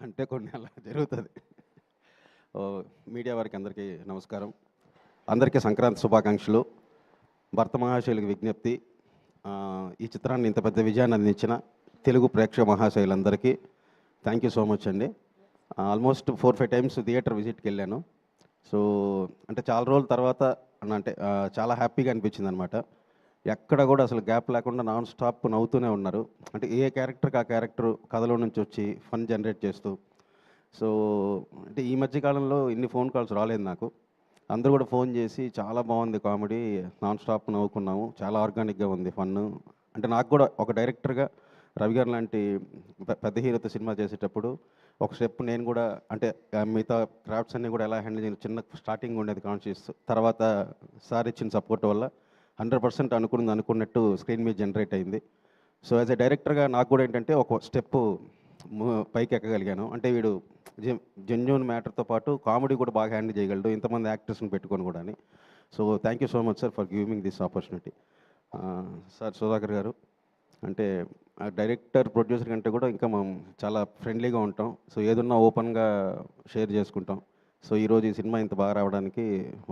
అంటే కొన్ని అలా జరుగుతుంది. మీడియా వారికి అందరికీ నమస్కారం. అందరికీ సంక్రాంతి శుభాకాంక్షలు. భర్త మహాశయులకు విజ్ఞప్తి, ఈ చిత్రాన్ని ఇంత పెద్ద విజయాన్ని అందించిన తెలుగు ప్రేక్షక మహాశయులందరికీ థ్యాంక్ యూ సో మచ్ అండి. ఆల్మోస్ట్ 4-5 టైమ్స్ థియేటర్ విజిట్కి వెళ్ళాను. సో అంటే చాలా రోజుల తర్వాత అంటే చాలా హ్యాపీగా అనిపించింది అనమాట. ఎక్కడ కూడా అసలు గ్యాప్ లేకుండా నాన్ స్టాప్ నవ్వుతూనే ఉన్నారు. అంటే ఏ క్యారెక్టర్కి ఆ క్యారెక్టర్ కథలో నుంచి వచ్చి ఫన్ జనరేట్ చేస్తూ. సో అంటే ఈ మధ్య కాలంలో ఇన్ని ఫోన్ కాల్స్ రాలేదు నాకు. అందరూ కూడా ఫోన్ చేసి చాలా బాగుంది కామెడీ, నాన్ స్టాప్ నవ్వుకున్నాము, చాలా ఆర్గానిక్గా ఉంది ఫన్ను. అంటే నాకు కూడా ఒక డైరెక్టర్గా రవి గారు లాంటి పెద్ద హీరోతో సినిమా చేసేటప్పుడు ఒక స్టెప్ నేను కూడా అంటే మిగతా క్రాఫ్ట్స్ అన్నీ కూడా ఎలా హ్యాండిల్ చేయాలి, చిన్న స్టార్టింగ్ ఉండేది కాన్షియస్. తర్వాత సార్ ఇచ్చిన సపోర్ట్ వల్ల 100% అనుకున్నట్టు స్క్రీన్ మీద జనరేట్ అయింది. సో యాజ్ ఎ డైరెక్టర్గా నాకు కూడా ఏంటంటే ఒక స్టెప్పు పైకి ఎక్కగలిగాను. అంటే వీడు జెన్యూన్ మ్యాటర్తో పాటు కామెడీ కూడా బాగా హ్యాండిల్ చేయగలడు, ఇంతమంది యాక్టర్స్ని పెట్టుకొని కూడా అని. So thank you so much sir for giving this opportunity. Sir Sudhakar గారు అంటే డైరెక్టర్ ప్రొడ్యూసర్ కంటే కూడా ఇంకా మనం చాలా ఫ్రెండ్లీగా ఉంటాం. సో ఏదున్నా ఓపెన్గా షేర్ చేసుకుంటాం. సో ఈరోజు ఈ సినిమా ఇంత బాగా రావడానికి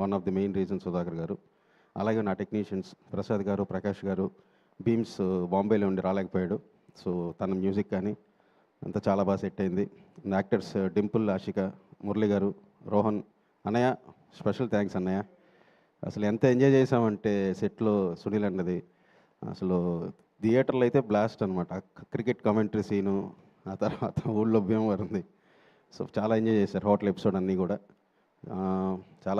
one of the main reason Sudhakar గారు. అలాగే నా టెక్నీషియన్స్ ప్రసాద్ గారు, ప్రకాష్ గారు. బీమ్స్ బాంబేలో ఉండి రాలేకపోయాడు. సో తన మ్యూజిక్ కానీ అంతా చాలా బాగా సెట్ అయింది. యాక్టర్స్ డింపుల్, ఆషిక, మురళి గారు, రోహన్ అన్నయ్య, స్పెషల్ థ్యాంక్స్ అన్నయ్య. అసలు ఎంత ఎంజాయ్ చేసామంటే సెట్లో సునీల్ అన్నది అసలు థియేటర్లో అయితే బ్లాస్ట్ అనమాట. క్రికెట్ కామెంటరీ సీను, ఆ తర్వాత ఊళ్ళో భీమవరం ఉంది. సో చాలా ఎంజాయ్ చేశారు హోటల్ ఎపిసోడ్ అన్నీ కూడా. చాలా